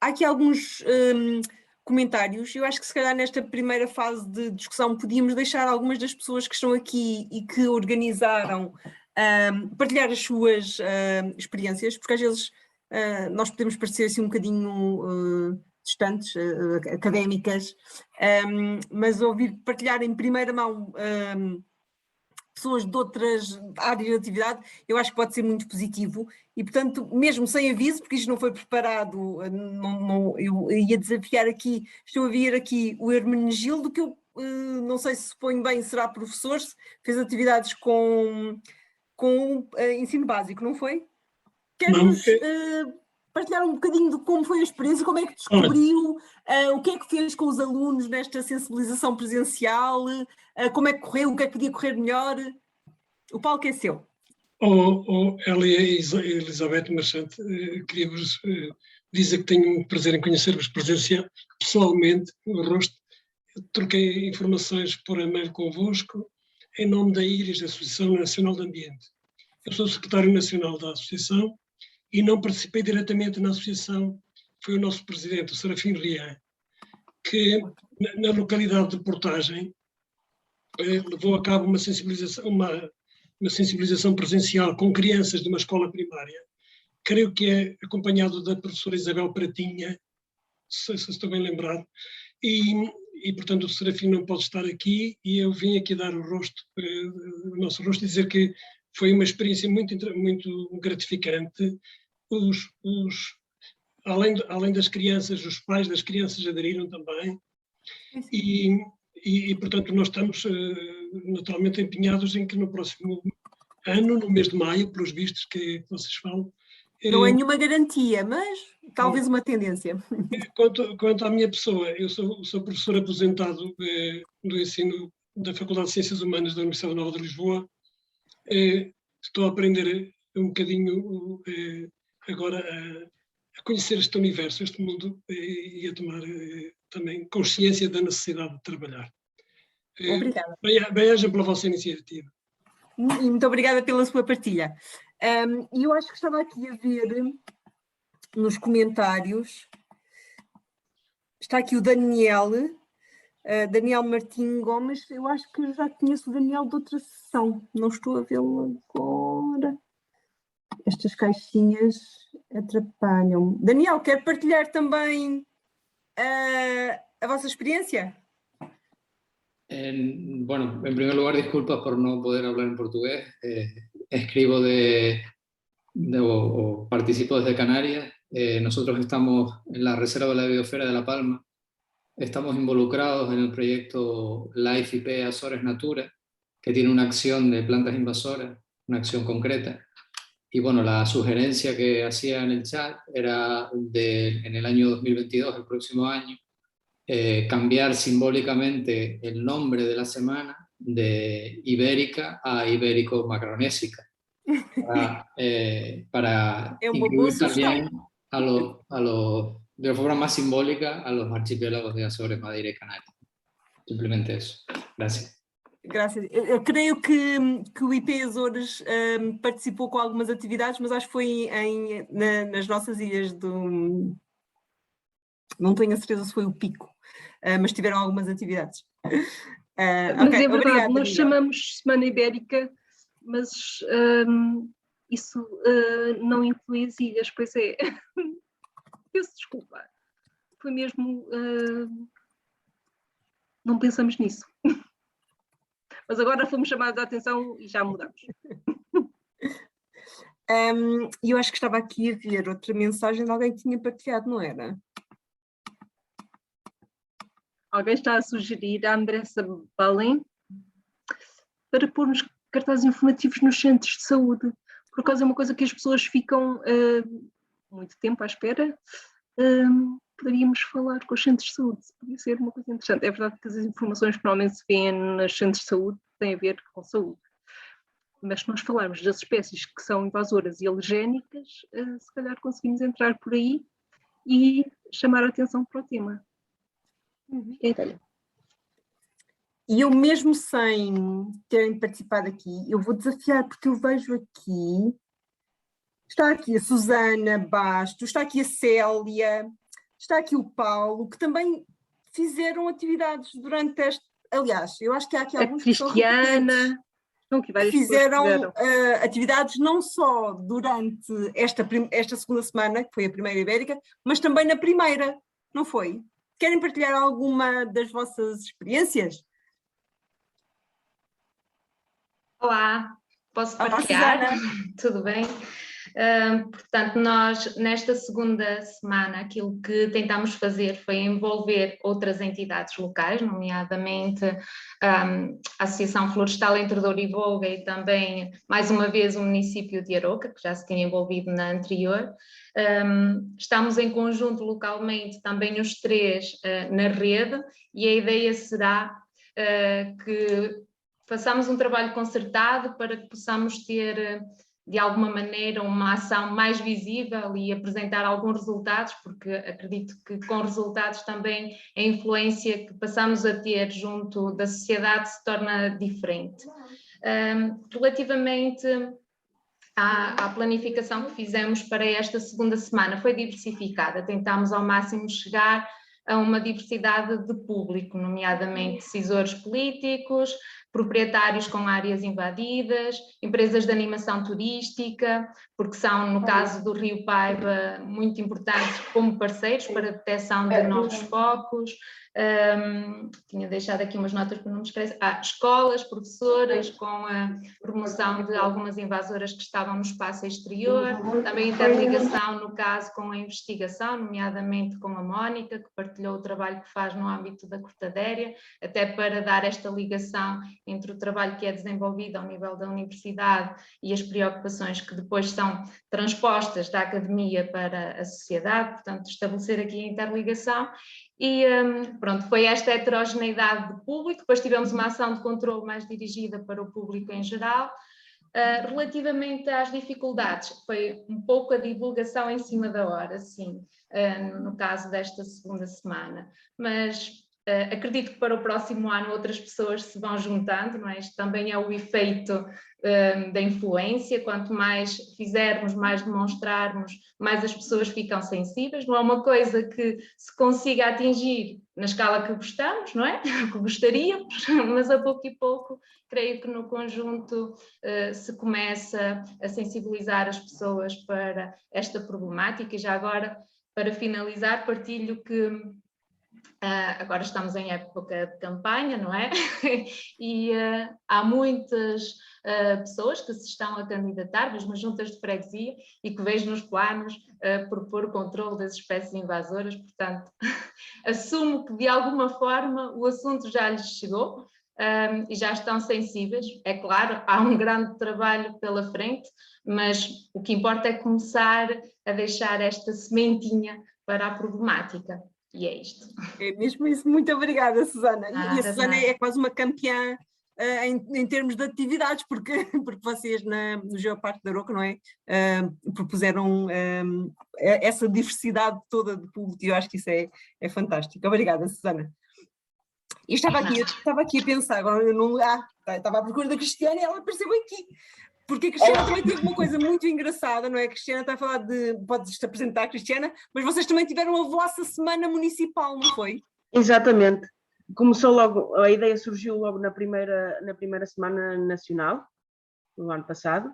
há aqui alguns comentários. Eu acho que se calhar nesta primeira fase de discussão podíamos deixar algumas das pessoas que estão aqui e que organizaram partilhar as suas experiências, porque às vezes nós podemos parecer assim um bocadinho distantes, académicas, mas ouvir partilhar em primeira mão pessoas de outras áreas de atividade, eu acho que pode ser muito positivo e, portanto, mesmo sem aviso, porque isto não foi preparado, eu ia desafiar aqui, estou a ver aqui o Hermenegildo, que eu não sei se suponho bem, será professor, fez atividades com ensino básico, não foi? Quer-nos partilhar um bocadinho de como foi a experiência, como é que descobriu, o que é que fez com os alunos nesta sensibilização presencial, como é que correu, o que é que podia correr melhor? O palco é seu. Elia e Elizabeth Marchante, queria-vos dizer que tenho um prazer em conhecer-vos pessoalmente, no rosto. Eu troquei informações por e-mail convosco, em nome da IRIS, Associação Nacional de Ambiente. Eu sou secretário nacional da associação e não participei diretamente na associação, foi o nosso presidente, o Serafim Rian, que na localidade de Portagem levou a cabo uma sensibilização presencial com crianças de uma escola primária, creio que é acompanhado da professora Isabel Pratinha, se estou bem lembrado, e portanto o Serafim não pode estar aqui e eu vim aqui dar o nosso rosto e dizer que foi uma experiência muito gratificante. Além das crianças, os pais das crianças aderiram também e portanto nós estamos naturalmente empenhados em que no próximo ano, no mês de maio, pelos vistos que vocês falam. Não é nenhuma garantia, mas talvez uma tendência. Quanto à minha pessoa, eu sou professor aposentado do ensino da Faculdade de Ciências Humanas da Universidade Nova de Lisboa. Estou a aprender um bocadinho agora a conhecer este universo, este mundo, e a tomar também consciência da necessidade de trabalhar. Obrigada. Bem-aja pela vossa iniciativa. E muito obrigada pela sua partilha. E eu acho que estava aqui a ver nos comentários, está aqui o Daniel Martim Gomes, eu acho que já conheço o Daniel de outra sessão, não estou a vê-lo agora. Estas caixinhas atrapalham-me. Daniel, quer partilhar também a vossa experiência? Bueno, en primer lugar, disculpas por no poder hablar en portugués. Escribo o participo desde Canarias. Nosotros estamos en la Reserva de la Biosfera de La Palma. Estamos involucrados en el proyecto Life IP Azores Natura, que tiene una acción de plantas invasoras, una acción concreta. y bueno, la sugerencia que hacía en el chat era en el año 2022, el próximo año, cambiar simbólicamente el nombre de la semana de ibérica a ibérico-macronésica, para incluir también de la forma más simbólica a los archipiélagos de Azores, Madeira y Canarias. Simplemente eso. Gracias. Graças. Eu creio que o IP Azores participou com algumas atividades, mas acho que foi nas nossas ilhas do... Não tenho a certeza se foi o Pico, mas tiveram algumas atividades. Mas okay, é verdade, obrigada, nós Miguel. chamamos Semana Ibérica, mas isso não inclui as ilhas, pois é. Peço desculpa. Foi mesmo... não pensamos nisso. Mas agora fomos chamados a atenção e já mudamos. Eu acho que estava aqui a ver outra mensagem de alguém que tinha partilhado, não era? Alguém está a sugerir a Andressa Balém para pormos cartazes informativos nos centros de saúde. Por acaso é uma coisa que as pessoas ficam muito tempo à espera. Poderíamos falar com os centros de saúde, podia ser uma coisa interessante. É verdade que as informações que normalmente se vêem nos centros de saúde têm a ver com saúde. Mas se nós falarmos das espécies que são invasoras e alergénicas, se calhar conseguimos entrar por aí e chamar a atenção para o tema. E eu mesmo sem terem participado aqui, eu vou desafiar, porque eu vejo aqui, está aqui a Susana Bastos, está aqui a Célia, está aqui o Paulo, que também fizeram atividades durante este... Aliás, eu acho que há aqui alguns... A Cristiana... que fizeram atividades não só durante esta segunda semana, que foi a primeira ibérica, mas também na primeira, não foi? Querem partilhar alguma das vossas experiências? Olá, posso partilhar? Olá, tudo bem? Portanto, nós nesta segunda semana aquilo que tentámos fazer foi envolver outras entidades locais, nomeadamente a Associação Florestal entre Douro e Voga e também, mais uma vez, o município de Aroca, que já se tinha envolvido na anterior. Estamos em conjunto localmente também os três na rede e a ideia será que façamos um trabalho concertado para que possamos ter de alguma maneira uma ação mais visível e apresentar alguns resultados, porque acredito que com resultados também a influência que passamos a ter junto da sociedade se torna diferente. Relativamente à planificação que fizemos para esta segunda semana, foi diversificada, tentámos ao máximo chegar a uma diversidade de público, nomeadamente decisores políticos, proprietários com áreas invadidas, empresas de animação turística, porque são, no caso do Rio Paiva, muito importantes como parceiros para a detecção de novos focos. Tinha deixado aqui umas notas para não me esquecer. Escolas, professoras, com a promoção de algumas invasoras que estavam no espaço exterior, também interligação, no caso, com a investigação, nomeadamente com a Mónica, que partilhou o trabalho que faz no âmbito da Cortadéria, até para dar esta ligação entre o trabalho que é desenvolvido ao nível da universidade e as preocupações que depois são transpostas da academia para a sociedade, portanto, estabelecer aqui a interligação. E pronto, foi esta heterogeneidade de público, depois tivemos uma ação de controle mais dirigida para o público em geral. Relativamente às dificuldades, foi um pouco a divulgação em cima da hora, sim, no caso desta segunda semana, mas acredito que para o próximo ano outras pessoas se vão juntando, não é? Isto também é o efeito da influência, quanto mais fizermos, mais demonstrarmos, mais as pessoas ficam sensíveis, não é uma coisa que se consiga atingir na escala que gostamos, não é? Que gostaríamos, mas a pouco e pouco creio que no conjunto se começa a sensibilizar as pessoas para esta problemática. E já agora, para finalizar, partilho que agora estamos em época de campanha, não é? E há muitas pessoas que se estão a candidatar, mesmo juntas de freguesia, e que vejo nos planos propor o controle das espécies invasoras, portanto, assumo que de alguma forma o assunto já lhes chegou, e já estão sensíveis. É claro, há um grande trabalho pela frente, mas o que importa é começar a deixar esta sementinha para a problemática. E é isto. É mesmo isso. Muito obrigada, Susana. Nada, E a Susana nada. é quase uma campeã em termos de atividades, porque vocês no Geoparque da Aroca, não é? Propuseram essa diversidade toda de público, e eu acho que isso é fantástico. Obrigada, Susana. E estava aqui a pensar, agora eu não. Estava à procura da Cristiana e ela apareceu aqui. Porque a Cristiana também teve uma coisa muito engraçada, não é? A Cristiana está a falar de. Podes-te apresentar, Cristiana, mas vocês também tiveram a vossa semana municipal, não foi? Exatamente. Começou logo, a ideia surgiu logo na primeira semana nacional, no ano passado.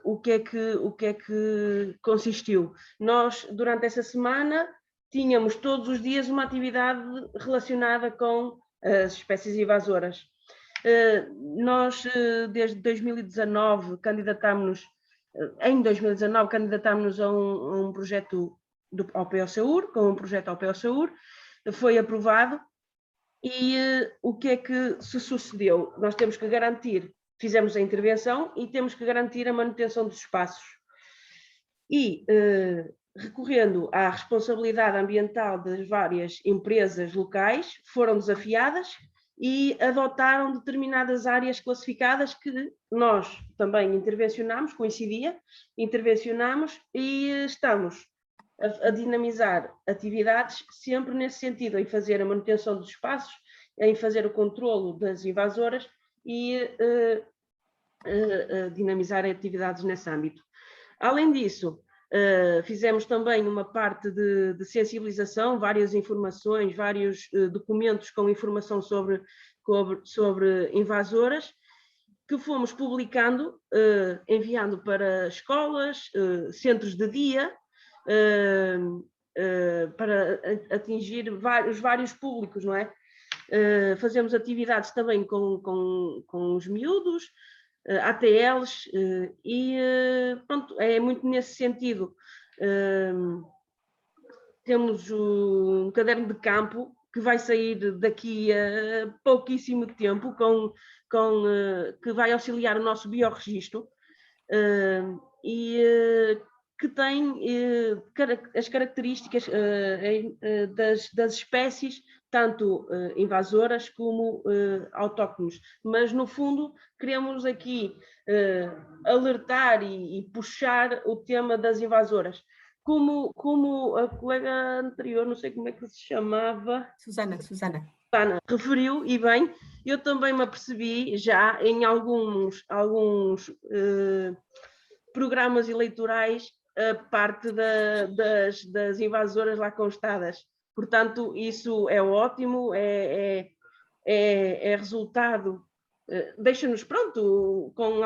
O que é que consistiu? Nós, durante essa semana, tínhamos todos os dias uma atividade relacionada com as espécies invasoras. Nós, desde 2019, candidatámos-nos a um projeto ao PO-SEUR, com um projeto ao PO-SEUR, foi aprovado, e o que é que se sucedeu? Nós temos que garantir, fizemos a intervenção e temos que garantir a manutenção dos espaços. E, recorrendo à responsabilidade ambiental das várias empresas locais, foram desafiadas e adotaram determinadas áreas classificadas que nós também intervencionámos e estamos a dinamizar atividades sempre nesse sentido, em fazer a manutenção dos espaços, em fazer o controlo das invasoras e dinamizar atividades nesse âmbito. Além disso, fizemos também uma parte de sensibilização, várias informações, vários documentos com informação sobre invasoras, que fomos publicando, enviando para escolas, centros de dia, para atingir os vários públicos, não é? Fazemos atividades também com os miúdos, ATLs, e pronto, é muito nesse sentido. Temos um caderno de campo que vai sair daqui a pouquíssimo tempo, que vai auxiliar o nosso biorregistro, e que tem as características das espécies, tanto invasoras como autóctones. Mas, no fundo, queremos aqui alertar e puxar o tema das invasoras. Como a colega anterior, não sei como é que se chamava... Susana, referiu, e bem, eu também me apercebi já em alguns programas eleitorais a parte das invasoras lá constadas. Portanto, isso é ótimo, é resultado, deixa-nos, pronto, com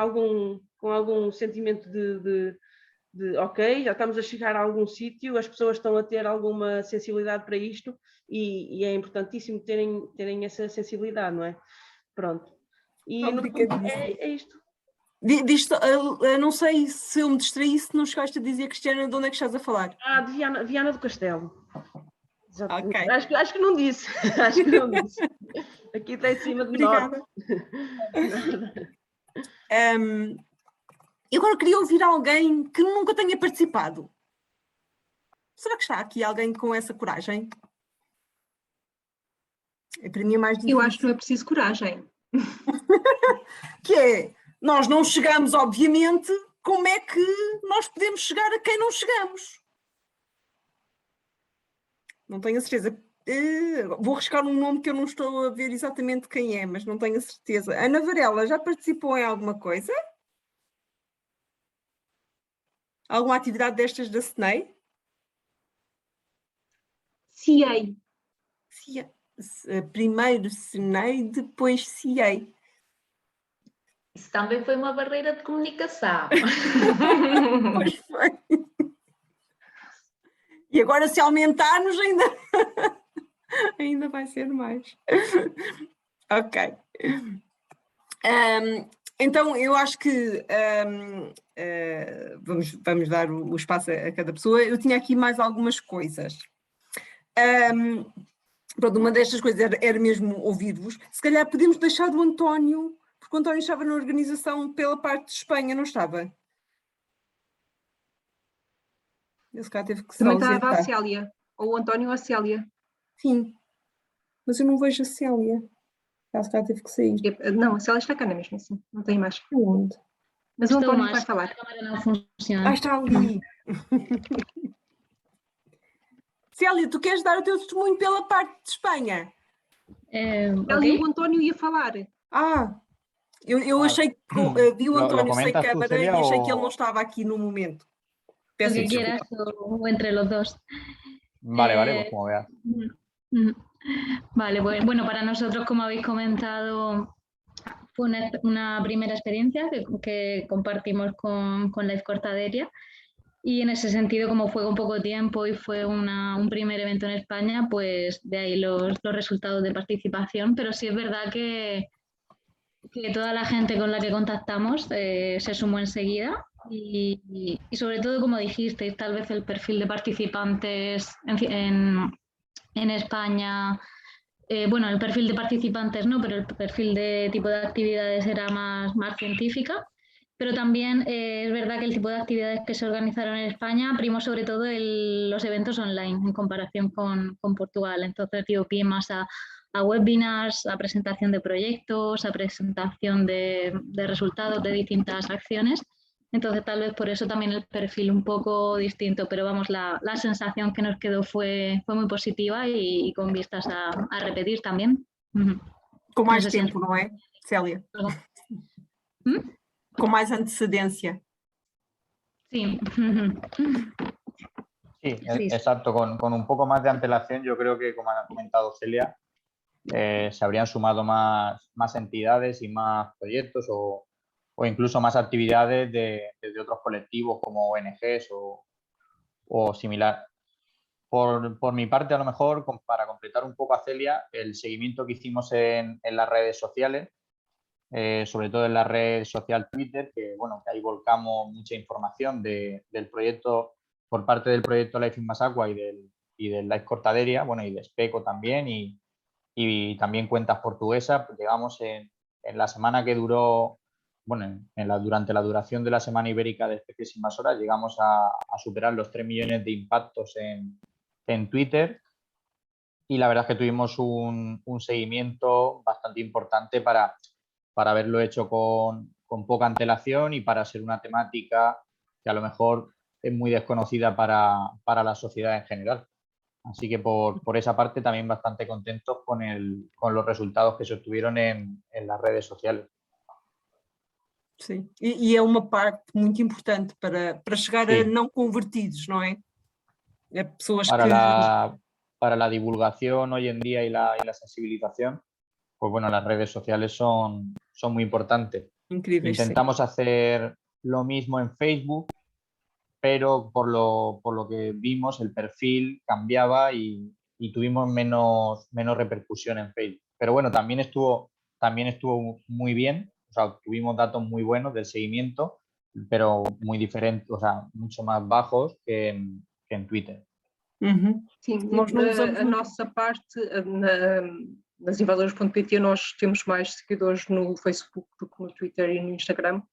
algum sentimento de ok, já estamos a chegar a algum sítio, as pessoas estão a ter alguma sensibilidade para isto, e é importantíssimo terem essa sensibilidade, não é? Pronto. E no fundo, é isto. Não sei se eu me distraí, se não chegaste a dizer, Cristiana, de onde é que estás a falar? De Viana do Castelo. Okay. Acho que não disse. Acho que não disse. Aqui está em cima de nós. Eu agora queria ouvir alguém que nunca tenha participado. Será que está aqui alguém com essa coragem? Para mim é mais difícil. Eu acho que não é preciso coragem. Que é, nós não chegamos, obviamente, como é que nós podemos chegar a quem não chegamos? Não tenho a certeza. Vou arriscar um nome que eu não estou a ver exatamente quem é, mas não tenho a certeza. Ana Varela, já participou em alguma coisa? Alguma atividade destas da SNEI? CIEI. Primeiro SNEI, depois CIEI. Isso também foi uma barreira de comunicação. Pois foi. E agora, se aumentarmos, ainda vai ser mais. Ok. Então, eu acho que vamos dar o espaço a cada pessoa. Eu tinha aqui mais algumas coisas. Pronto, uma destas coisas era mesmo ouvir-vos. Se calhar podemos deixar do António, porque o António estava na organização pela parte de Espanha, não estava? Esse cara teve que se Também estava a ausentar. Célia, ou o António ou a Célia. Sim, mas eu não vejo a Célia. Esse cara teve que sair. Não, a Célia está cá, não é mesmo assim? Não tem mais. Onde? Mas o Estou António mal, vai falar. a cámara não funciona. Está ali. Célia, tu queres dar o teu testemunho pela parte de Espanha? Ela e o António ia falar. Eu achei que vi o ¿Lo António sem comentas tú, câmara Celia, e achei que o...? ele não estava aqui no momento. Lo Peço que desculpa. quieras o entre los dos. Vale, vale, pues como veas. Vale, bueno, para nosotros, como habéis comentado, fue una primera experiencia que compartimos con Life Cortaderia, y en ese sentido, como fue con poco tiempo y fue un primer evento en España, pues de ahí los resultados de participación, pero sí es verdad que toda la gente con la que contactamos se sumó enseguida y sobre todo, como dijisteis, tal vez el perfil de participantes en España, bueno, el perfil de participantes no, pero el perfil de tipo de actividades era más científica, pero también es verdad que el tipo de actividades que se organizaron en España primó sobre todo los eventos online en comparación con Portugal. Entonces dio pie más a webinars, a presentación de proyectos, a presentación de resultados de distintas acciones. Entonces tal vez por eso también el perfil un poco distinto, pero vamos, la sensación que nos quedó fue muy positiva y con vistas a repetir también. Com mais tempo, não é, Célia? Com mais antecedência. Sí. Sí, exacto. Con un poco más de antelación, yo creo que, como ha comentado Celia, se habrían sumado más entidades y más proyectos o incluso más actividades de otros colectivos como ONGs o similar. Por mi parte, a lo mejor, para completar un poco a Celia, el seguimiento que hicimos en las redes sociales, sobre todo en la red social Twitter, que bueno, que ahí volcamos mucha información del proyecto por parte del proyecto Life in Masacua y del Life Cortaderia, bueno, y de Especo también, y también cuentas portuguesas. Llegamos en la semana que duró, bueno, durante la duración de la Semana Ibérica de Especies Invasoras, llegamos a superar los 3 millones de impactos en Twitter, y la verdad es que tuvimos un seguimiento bastante importante para haberlo hecho con poca antelación y para ser una temática que a lo mejor es muy desconocida para la sociedad en general. Así que por esa parte también bastante contentos con los resultados que se obtuvieron en las redes sociales. Sim, e é uma parte muito importante para chegar a não convertidos, não é? A pessoas para la divulgación hoy en día y la sensibilización, pues bueno, las redes sociales son muy importantes. Increíbles. Intentamos hacer lo mismo en Facebook, pero por lo que vimos el perfil cambiaba y tuvimos menos repercusión en Facebook. Pero bueno, también estuvo muy bien, o sea, tuvimos datos muy buenos del seguimiento, pero muy diferentes, o sea, mucho más bajos que en Twitter. Sim, a nossa parte, nas invasoras.pt, nós temos mais seguidores no Facebook do que no Twitter e no Instagram,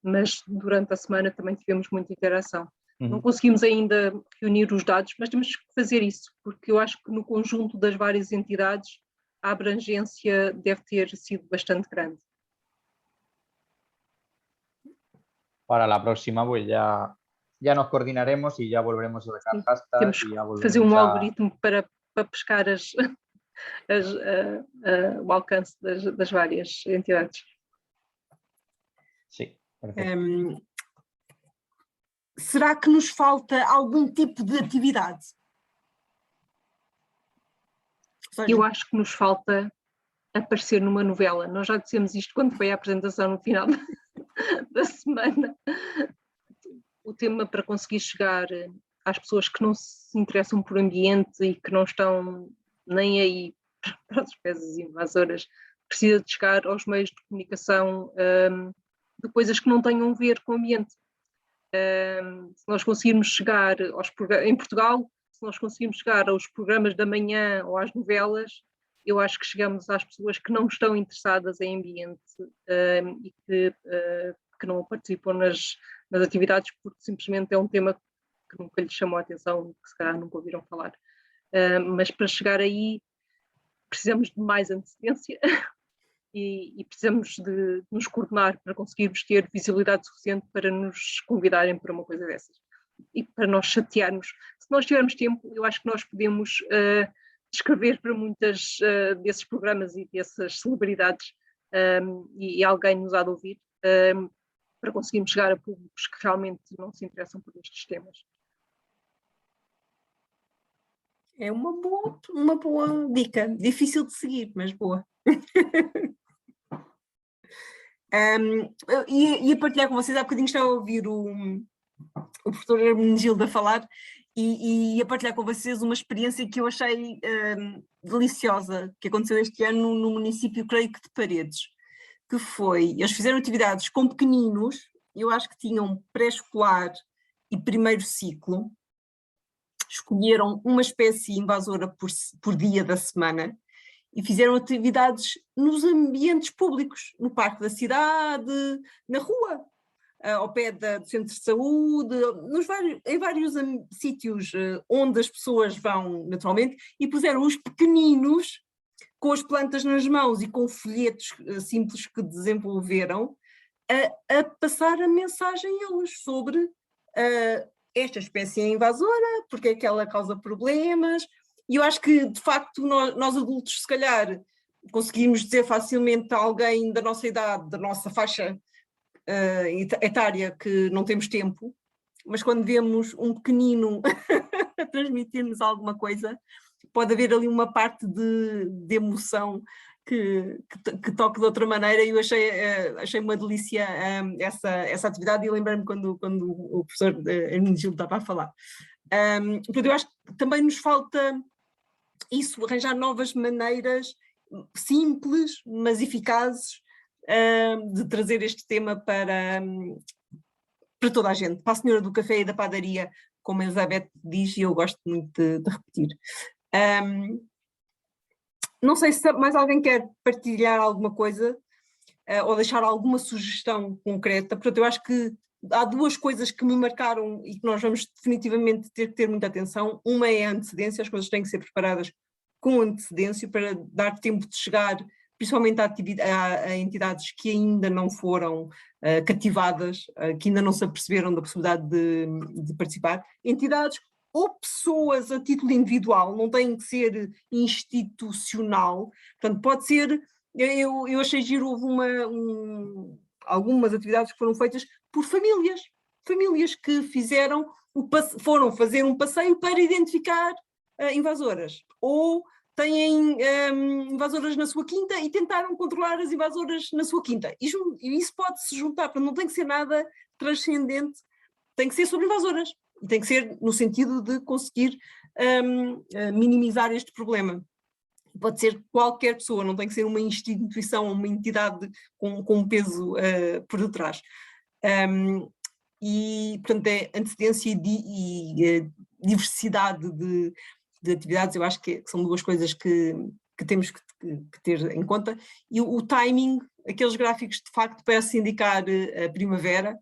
mas durante a semana também tivemos muita interação. Não conseguimos ainda reunir os dados, mas temos que fazer isso, porque eu acho que no conjunto das várias entidades a abrangência deve ter sido bastante grande. Para la próxima, pues ya nos coordinaremos y ya volveremos a dejar hashtags. Temos y ya que fazer algoritmo para pescar o alcance das várias entidades. Sí, perfecto. Será que nos falta algum tipo de atividade? Eu acho que nos falta aparecer numa novela. Nós já dissemos isto quando foi a apresentação no final da semana. O tema para conseguir chegar às pessoas que não se interessam por ambiente e que não estão nem aí para as espécies invasoras, precisa de chegar aos meios de comunicação de coisas que não tenham a ver com o ambiente. Se nós conseguirmos chegar em Portugal, se nós conseguimos chegar aos programas da manhã ou às novelas, eu acho que chegamos às pessoas que não estão interessadas em ambiente e que não participam nas atividades porque simplesmente é um tema que nunca lhes chamou a atenção, que se calhar nunca ouviram falar. Mas para chegar aí precisamos de mais antecedência e precisamos de nos coordenar para conseguirmos ter visibilidade suficiente para nos convidarem para uma coisa dessas. E para nós chatearmos. Se nós tivermos tempo, eu acho que nós podemos escrever para muitas desses programas e dessas celebridades e alguém nos há de ouvir para conseguirmos chegar a públicos que realmente não se interessam por estes temas. É uma boa dica. Difícil de seguir, mas boa. Ia partilhar com vocês, há bocadinho estava a ouvir o professor Hermenegildo a falar e ia partilhar com vocês uma experiência que eu achei deliciosa, que aconteceu este ano no município, creio que de Paredes, que foi, eles fizeram atividades com pequeninos, eu acho que tinham pré-escolar e primeiro ciclo, escolheram uma espécie invasora por dia da semana e fizeram atividades nos ambientes públicos, no parque da cidade, na rua, ao pé do centro de saúde, em vários sítios onde as pessoas vão naturalmente, e puseram os pequeninos com as plantas nas mãos e com folhetos simples que desenvolveram a passar a mensagem a eles sobre esta espécie é invasora, porque é que ela causa problemas, e eu acho que de facto nós adultos se calhar conseguimos dizer facilmente a alguém da nossa idade, da nossa faixa etária que não temos tempo, mas quando vemos um pequenino a transmitir-nos alguma coisa, pode haver ali uma parte de emoção que toque de outra maneira, e eu achei uma delícia essa atividade, e lembrei-me quando o professor Hermenegildo estava a falar. Portanto, eu acho que também nos falta isso, arranjar novas maneiras simples, mas eficazes, de trazer este tema para toda a gente, para a senhora do café e da padaria, como a Elizabeth diz, e eu gosto muito de repetir. Não sei se mais alguém quer partilhar alguma coisa ou deixar alguma sugestão concreta. Portanto, eu acho que há duas coisas que me marcaram e que nós vamos definitivamente ter que ter muita atenção. Uma é a antecedência, as coisas têm que ser preparadas com antecedência para dar tempo de chegar, principalmente a entidades que ainda não foram cativadas, que ainda não se aperceberam da possibilidade de participar. Entidades ou pessoas a título individual, não tem que ser institucional, portanto pode ser, eu achei giro, houve algumas atividades que foram feitas por famílias que foram fazer um passeio para identificar invasoras, ou têm invasoras na sua quinta e tentaram controlar as invasoras na sua quinta, e isso pode-se juntar, portanto não tem que ser nada transcendente, tem que ser sobre invasoras. E tem que ser no sentido de conseguir minimizar este problema. Pode ser qualquer pessoa, não tem que ser uma instituição, uma entidade com um peso por detrás. E, portanto, é antecedência e diversidade de atividades, eu acho que são duas coisas que temos que ter em conta. E o timing, aqueles gráficos de facto parecem indicar a primavera,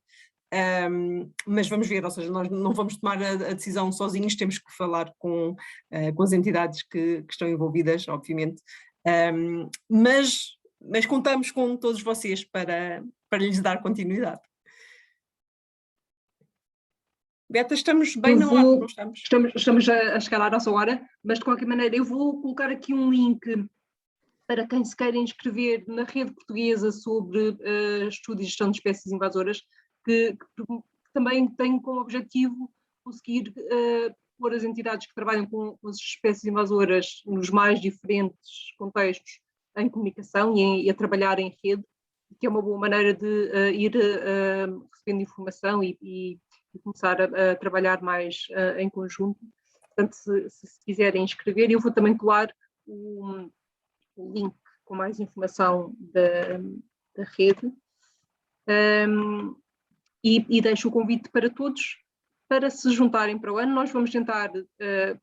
mas vamos ver, ou seja, nós não vamos tomar a decisão sozinhos, temos que falar com as entidades que estão envolvidas, obviamente, mas contamos com todos vocês para lhes dar continuidade. Beta, estamos bem na hora, não estamos? Estamos a chegar à nossa hora, mas de qualquer maneira eu vou colocar aqui um link para quem se queira inscrever na rede portuguesa sobre estudo e gestão de espécies invasoras, que também tem como objetivo conseguir pôr as entidades que trabalham com as espécies invasoras nos mais diferentes contextos em comunicação e a trabalhar em rede, que é uma boa maneira de ir recebendo informação e começar a trabalhar mais em conjunto. Portanto, se quiserem inscrever, eu vou também colar o link com mais informação da rede. E deixo o convite para todos para se juntarem para o ano. Nós vamos tentar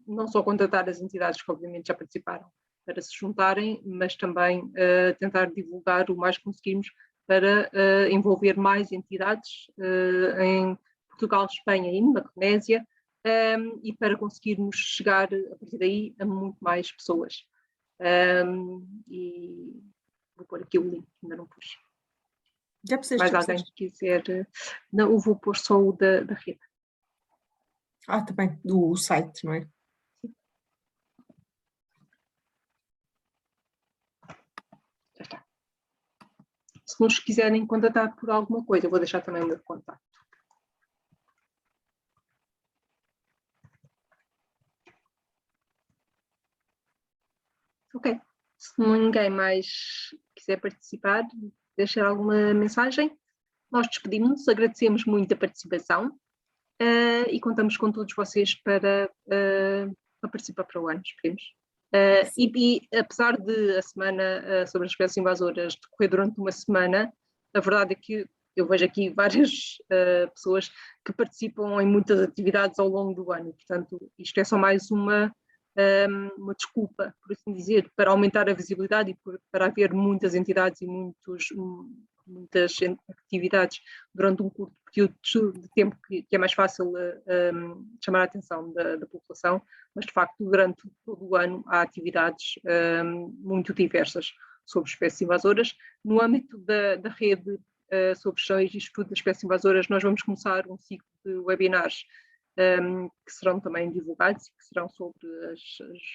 não só contratar as entidades que obviamente já participaram para se juntarem, mas também tentar divulgar o mais que conseguirmos para envolver mais entidades em Portugal, Espanha e Macaronésia, e para conseguirmos chegar a partir daí a muito mais pessoas. E vou pôr aqui o link, ainda não pus. Já puseste, Mais alguém que quiser. Não, eu vou pôr só o da rede. Também, do site, não é? Já está. Se nos quiserem contatar por alguma coisa, eu vou deixar também o meu contato. Ok. Se ninguém mais quiser participar, deixar alguma mensagem, nós despedimos-nos, agradecemos muito a participação e contamos com todos vocês para participar para o ano, esperemos. E apesar de a semana sobre as espécies invasoras decorrer durante uma semana, a verdade é que eu vejo aqui várias pessoas que participam em muitas atividades ao longo do ano, portanto isto é só mais uma desculpa, por assim dizer, para aumentar a visibilidade e para haver muitas entidades e muitas atividades durante um curto período de tempo que é mais fácil chamar a atenção da população, mas de facto durante todo o ano há atividades muito diversas sobre espécies invasoras. No âmbito da rede sobre gestões e estudo das espécies invasoras, nós vamos começar um ciclo de webinars que serão também divulgados e que serão sobre as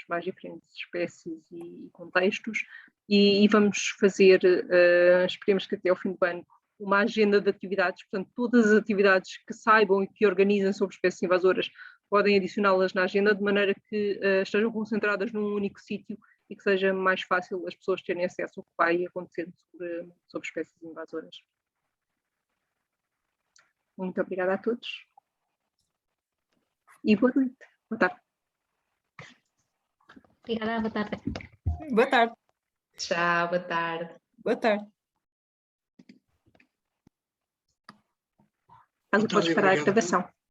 mais diferentes espécies e contextos, e vamos fazer, esperemos que até ao fim do ano, uma agenda de atividades, portanto todas as atividades que saibam e que organizem sobre espécies invasoras podem adicioná-las na agenda, de maneira que estejam concentradas num único sítio e que seja mais fácil as pessoas terem acesso ao que vai acontecer sobre espécies invasoras. Muito obrigada a todos. E boa noite. Boa tarde. Obrigada, boa tarde. Boa tarde. Tchau, boa tarde. Boa tarde. Podes parar a gravação.